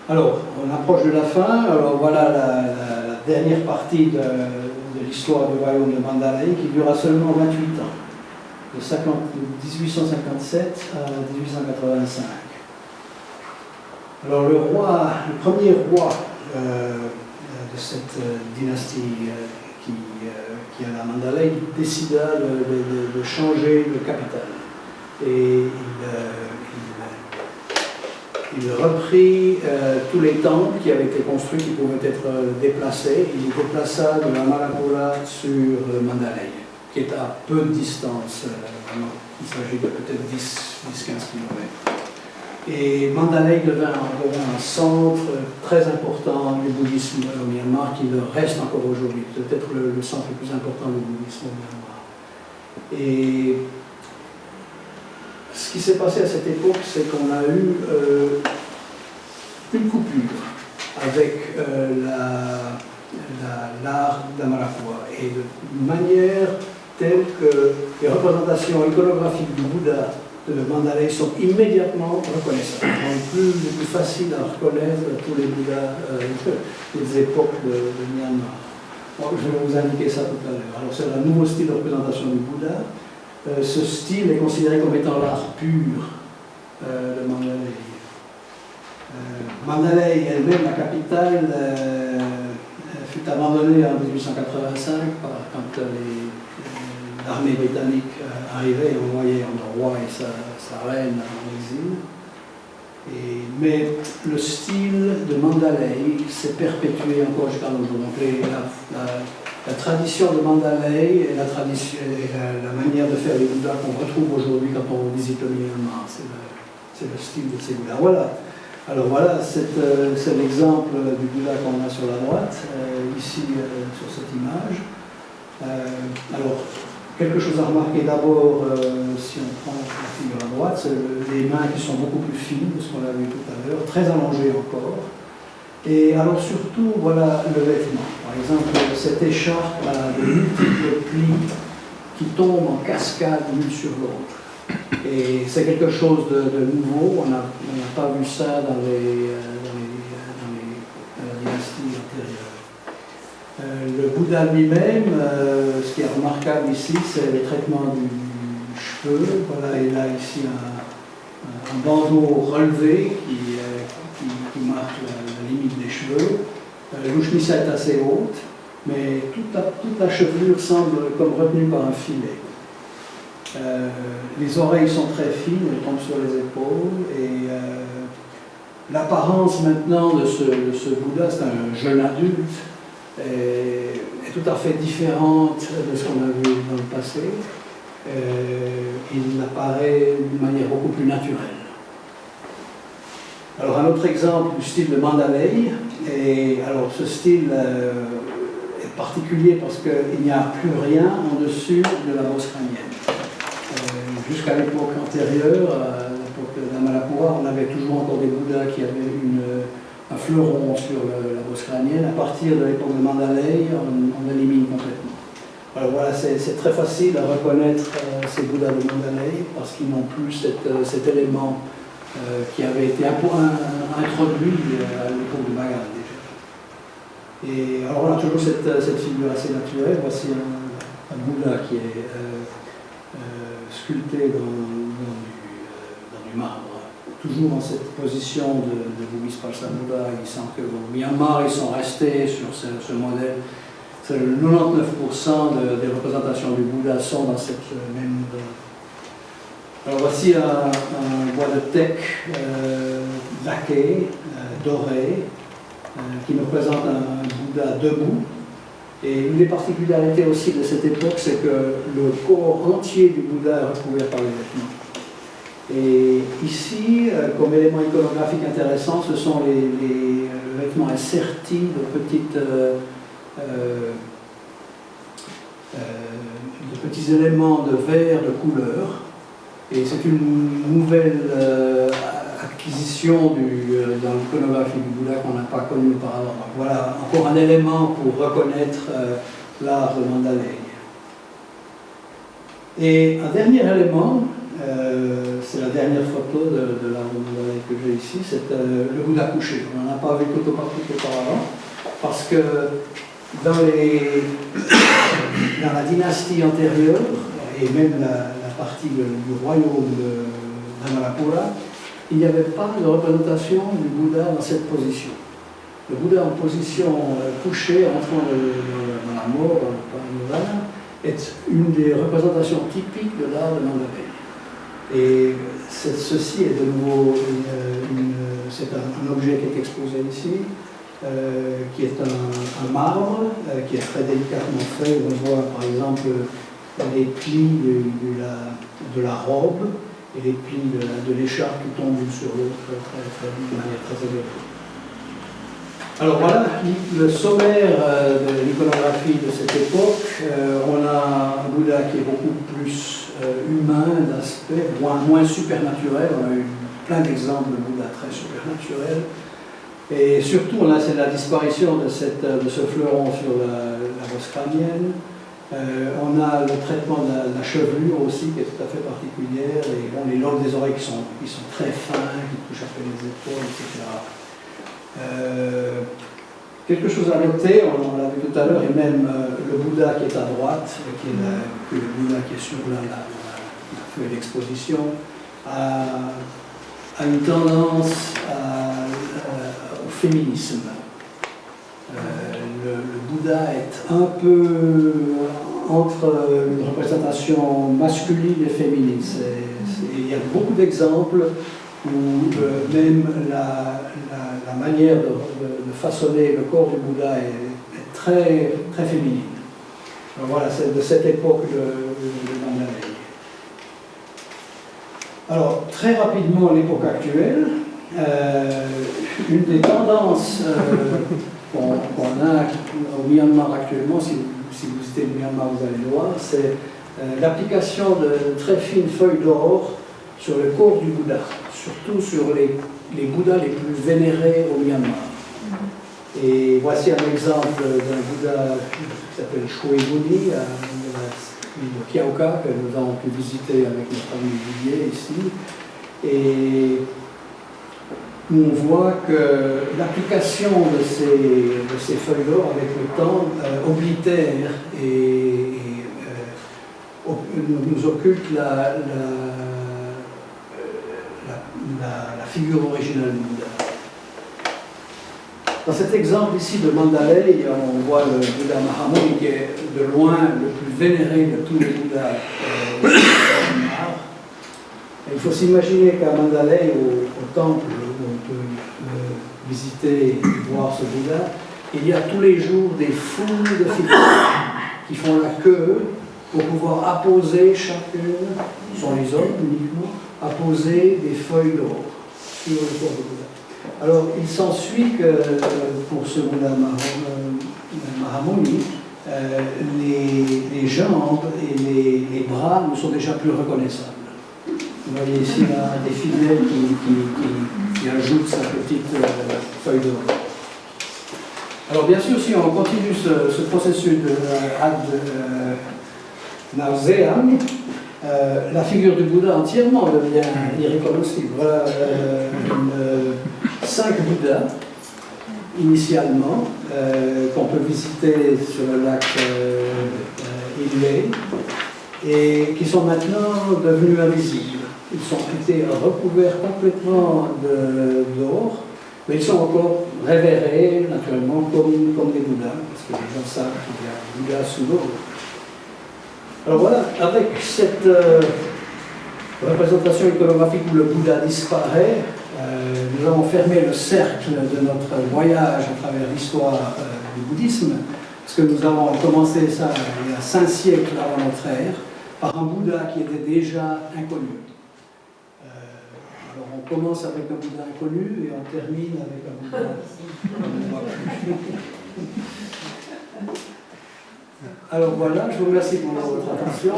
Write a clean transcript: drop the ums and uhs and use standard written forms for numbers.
Alors, on approche de la fin. Alors voilà la dernière partie de l'histoire du royaume de Mandalay qui durera seulement 28 ans, de 1857 à 1885. Alors le premier roi de cette dynastie qui a la Mandalay décida de changer de capitale. Et il reprit tous les temples qui avaient été construits, qui pouvaient être déplacés. Il les déplaça de la Malapula sur Mandalay, qui est à peu de distance. Il s'agit de peut-être 10-15 km. Et Mandalay devint un centre très important du bouddhisme au Myanmar, qui le reste encore aujourd'hui, peut-être le centre le plus important du bouddhisme au Myanmar. Et ce qui s'est passé à cette époque, c'est qu'on a eu une coupure avec l'art d'Amarapura, et de manière telle que les représentations iconographiques du Bouddha de Mandalay sont immédiatement reconnaissables. Les plus faciles à reconnaître tous les Bouddhas des époques de Myanmar. Bon, je vais vous indiquer ça tout à l'heure. Alors c'est un nouveau style de représentation du Bouddha. Ce style est considéré comme étant l'art pur de Mandalay. Mandalay elle-même, la capitale, fut abandonnée en 1885 quand l'armée britannique arrivait et envoyait un roi et sa reine en exil. Mais le style de Mandalay s'est perpétué encore jusqu'à nos jours. Donc la tradition de Mandalay et la manière de faire les Bouddhas qu'on retrouve aujourd'hui quand on visite le Myanmar, c'est le style de ces Bouddhas. Voilà. Alors voilà, c'est l'exemple du Bouddha qu'on a sur la droite, ici sur cette image. Alors, quelque chose à remarquer d'abord, si on prend la figure à droite, c'est les mains qui sont beaucoup plus fines que ce qu'on a vu tout à l'heure, très allongées encore. Et alors surtout, voilà le vêtement. Par exemple, cette écharpe a de multiples plis qui tombent en cascade l'une sur l'autre. Et c'est quelque chose de nouveau, on n'a pas vu ça dans les dynasties antérieures. Le Bouddha lui-même, ce qui est remarquable ici, c'est le traitement du cheveu. Voilà, il a ici un bandeau relevé qui marque la limite des cheveux. L'Ushmissa est assez haute, mais toute la chevelure semble comme retenue par un filet. Les oreilles sont très fines, elles tombent sur les épaules, et l'apparence maintenant de ce Bouddha, c'est un jeune adulte, est tout à fait différente de ce qu'on a vu dans le passé. Il apparaît d'une manière beaucoup plus naturelle. Alors un autre exemple du style de Mandalay, et alors ce style est particulier parce qu'il n'y a plus rien en dessus de la bosse crânienne. Jusqu'à l'époque antérieure, à l'époque d'Amalapura, on avait toujours encore des Bouddhas qui avaient un fleuron sur la bosse crânienne. À partir de l'époque de Mandalay, on élimine complètement. Alors voilà, c'est très facile à reconnaître ces Bouddhas de Mandalay parce qu'ils n'ont plus cet élément qui avait été introduit à l'époque de Magan déjà. Et alors on a toujours cette figure assez naturelle. Voici un Bouddha qui est sculpté dans du marbre, toujours en cette position de Buddhista Bouddha. Il semble qu'au Myanmar, ils sont restés sur ce modèle. 99% des représentations du Bouddha sont dans cette même modèle. Alors voici un bois de teck laqué, doré, qui nous présente un Bouddha debout. Et une des particularités aussi de cette époque, c'est que le corps entier du Bouddha est recouvert par les vêtements. Et ici, comme élément iconographique intéressant, ce sont les vêtements assertis de petits éléments de verre de couleur. Et c'est une nouvelle acquisition dans l'iconographie du Bouddha qu'on n'a pas connue auparavant. Donc voilà encore un élément pour reconnaître l'art de Mandalay. Et un dernier élément c'est la dernière photo de l'arbre Mandalay que j'ai ici, c'est le Bouddha couché. On n'en a pas vu auparavant, parce que dans la dynastie antérieure, et même la partie du royaume d'Amalapura, il n'y avait pas de représentation du Bouddha dans cette position. Le Bouddha en position couchée, entrant dans la mort, dans le nirvana, est une des représentations typiques de l'art de Mandalay. Et ceci est de nouveau c'est un objet qui est exposé ici, qui est un marbre, qui est très délicatement fait. On voit par exemple les plis de la robe et les plis de l'écharpe qui tombent l'une sur l'autre de manière très élégante. Alors voilà le sommaire de l'iconographie de cette époque. On a un Bouddha qui est beaucoup plus humain d'aspect, moins supernaturel. On a eu plein d'exemples de Bouddha très supernaturels. Et surtout, c'est la disparition de ce fleuron sur la bosse crânienne. On a le traitement de la chevelure aussi qui est tout à fait particulière. Et bon, les lobes des oreilles qui sont très fins, qui touchent à peine les épaules, etc. Quelque chose à noter, on l'a vu tout à l'heure, et même le Bouddha qui est à droite, le Bouddha qui est sur la feuille d'exposition, a une tendance au féminisme. Le Bouddha est un peu entre une représentation masculine et féminine. Il y a beaucoup d'exemples où même la manière de façonner le corps du Bouddha est très, très féminine. Alors voilà, c'est de cette époque de Mandalay. Alors, très rapidement, l'époque actuelle, une des tendances qu'on a au Myanmar actuellement, si vous visitez le Myanmar, vous allez le voir, c'est l'application de très fines feuilles d'or sur le corps du Bouddha, surtout sur les Bouddhas les plus vénérés au Myanmar. Et voici un exemple d'un Bouddha qui s'appelle Shwe-Muni, de Kyaoka, que nous avons pu visiter avec notre ami Didier ici. Et où on voit que l'application de ces feuilles d'or avec le temps oblitère et nous occulte la figure originale du Bouddha. Dans cet exemple ici de Mandalay, on voit le Bouddha Mahamuni qui est de loin le plus vénéré de tous les Bouddhas du Myanmar. Il faut s'imaginer qu'à Mandalay, au temple où on peut visiter et voir ce Bouddha, il y a tous les jours des foules de figures qui font la queue pour pouvoir apposer chacune, ce sont les hommes uniquement, apposer des feuilles d'or sur le corps du Bouddha. Alors, il s'ensuit que pour ce Bouddha Mahamuni, les jambes et les bras ne sont déjà plus reconnaissables. Vous voyez ici là, des fidèles qui ajoutent sa petite feuille d'or. Alors, bien sûr, si on continue ce processus de Nauseam, la figure du Bouddha entièrement devient irrécognizable. Voilà 5 Bouddhas, initialement, qu'on peut visiter sur le lac Ilé, et qui sont maintenant devenus invisibles. Ils ont été recouverts complètement d'or, mais ils sont encore révérés, naturellement, comme des Bouddhas, parce que les gens savent qu'il y a un Bouddha sous l'eau. Alors voilà, avec cette représentation iconographique où le Bouddha disparaît, nous avons fermé le cercle de notre voyage à travers l'histoire du bouddhisme, parce que nous avons commencé ça il y a 5 siècles avant notre ère, par un Bouddha qui était déjà inconnu. Alors on commence avec un Bouddha inconnu et on termine avec un Bouddha qu'on ne voit plus. Alors voilà, je vous remercie pour votre attention.